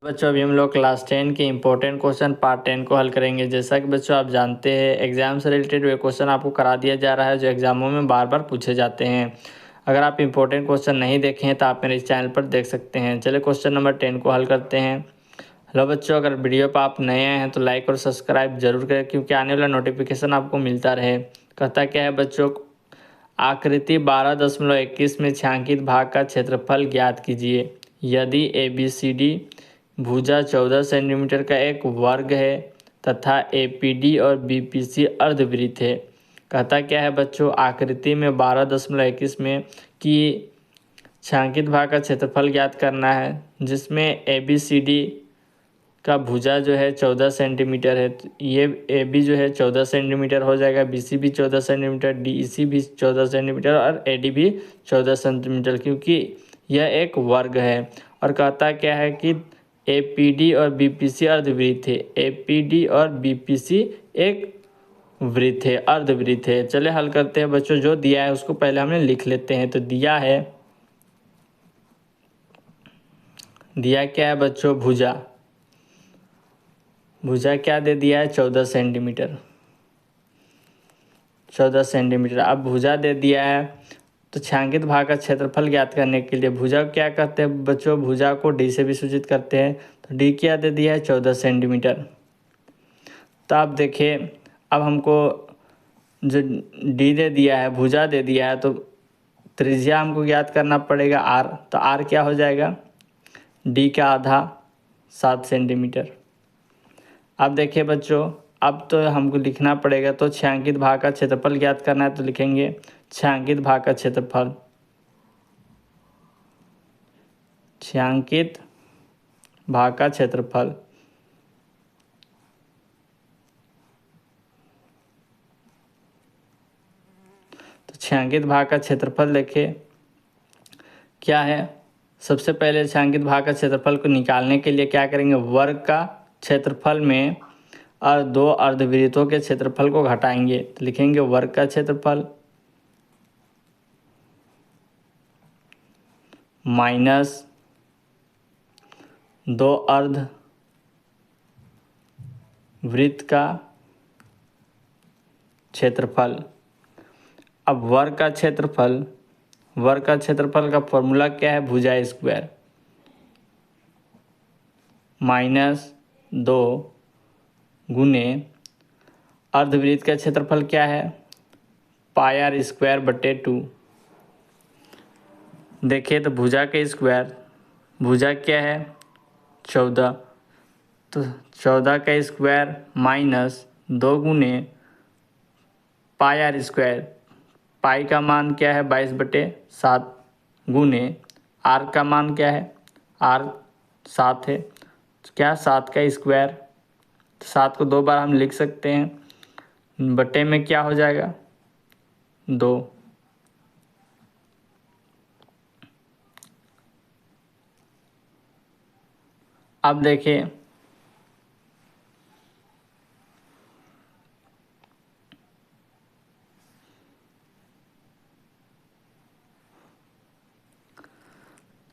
बच्चों अभी हम लोग क्लास 10 के इम्पोर्टेंट क्वेश्चन पार्ट 10 को हल करेंगे। जैसा कि बच्चों आप जानते हैं एग्जाम से रिलेटेड वे क्वेश्चन आपको करा दिया जा रहा है जो एग्जामों में बार बार पूछे जाते हैं। अगर आप इम्पोर्टेंट क्वेश्चन नहीं देखे हैं तो आप मेरे इस चैनल पर देख सकते हैं। चलिए क्वेश्चन नंबर 10 को हल करते हैं। हेलो बच्चों, अगर वीडियो पर आप नए आए हैं तो लाइक और सब्सक्राइब जरूर करें क्योंकि आने वाला नोटिफिकेशन आपको मिलता रहे। कहता क्या है बच्चों, आकृति 12.21 में छायांकित भाग का क्षेत्रफल ज्ञात कीजिए। यदि ABCD भुजा 14 सेंटीमीटर का एक वर्ग है तथा APD और BPC अर्धवृत्त है। कहता क्या है बच्चों, आकृति में 12.21 में कि छायांकित भाग का क्षेत्रफल ज्ञात करना है जिसमें ABCD का भुजा जो है 14 सेंटीमीटर है। तो ये AB जो है 14 सेंटीमीटर हो जाएगा, BC भी 14 सेंटीमीटर, DEC भी 14 सेंटीमीटर और AD भी 14 सेंटीमीटर क्योंकि यह एक वर्ग है। और कहता क्या है कि APD और BPC अर्धवृत्त है। APD और BPC एक वृत्त है, अर्धवृत्त है। चले हल करते हैं बच्चों। जो दिया है उसको पहले हमने लिख लेते हैं। तो दिया क्या है बच्चों, भुजा क्या दे दिया है, 14 सेंटीमीटर। 14 सेंटीमीटर। अब भुजा दे दिया है तो छायांकित भाग का क्षेत्रफल ज्ञात करने के लिए भुजा क्या करते हैं बच्चों, भुजा को D से भी सूचित करते हैं। तो D क्या दे दिया है, 14 सेंटीमीटर। तो आप देखिए, अब हमको जो D दे दिया है, भुजा दे दिया है, तो त्रिज्या हमको ज्ञात करना पड़ेगा R। तो R क्या हो जाएगा, D का आधा 7 सेंटीमीटर। अब देखिए बच्चों, अब तो हमको लिखना पड़ेगा। तो छायांकित भाग का क्षेत्रफल ज्ञात करना है तो लिखेंगे छायांकित भाग का क्षेत्रफल। छायांकित भाग का क्षेत्रफल। तो छायांकित भाग का क्षेत्रफल देखिए क्या है। सबसे पहले छायांकित भाग का क्षेत्रफल को निकालने के लिए क्या करेंगे, वर्ग का क्षेत्रफल में और दो अर्धवृत्तों के क्षेत्रफल को घटाएंगे। तो लिखेंगे वर्ग का क्षेत्रफल माइनस दो अर्धवृत्त का क्षेत्रफल। अब वर्ग का क्षेत्रफल का फॉर्मूला क्या है, भुजा स्क्वायर -2 गुने अर्धवृत्त का क्षेत्रफल क्या है, πr²/2। देखिए तो भुजा का स्क्वायर, भुजा क्या है 14, तो 14 का स्क्वायर -2 गुने πr²। पाई का मान क्या है 22/7 गुने आर का मान क्या है, आर 7 है। तो क्या 7 का स्क्वायर, 7 को 2 बार हम लिख सकते हैं। बटे में क्या हो जाएगा 2। अब देखिए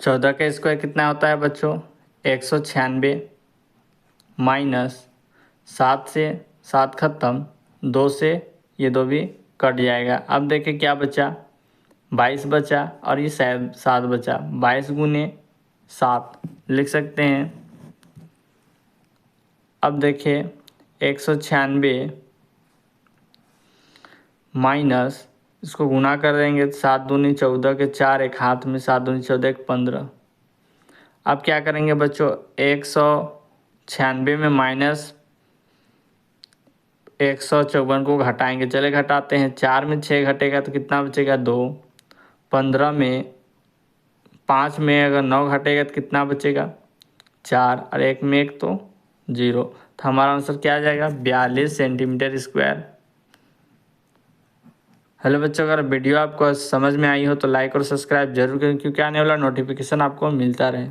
चौदह का स्क्वायर कितना होता है बच्चों, 196 माइनस 7 से 7 खत्म, 2 से ये 2 भी कट जाएगा। अब देखिए क्या बचा, 22 बचा और ये 7 बचा। 22 गुने 7 लिख सकते हैं। अब देखिए 196 माइनस, इसको गुना कर देंगे तो 7 दूनी 14 के 4, एक हाथ में 7 दूनी 14 एक 15। अब क्या करेंगे बच्चों, 196 में माइनस 154 को घटाएंगे। चले घटाते हैं, 4 में 6 घटेगा तो कितना बचेगा 2। 15 में 5 में अगर 9 घटेगा तो कितना बचेगा 4, और 1 में 1 तो 0। तो हमारा आंसर क्या आ जाएगा 42 सेंटीमीटर स्क्वायर। हेलो बच्चों, अगर वीडियो आपको समझ में आई हो तो लाइक और सब्सक्राइब जरूर करें क्योंकि आने वाला नोटिफिकेशन आपको मिलता रहे।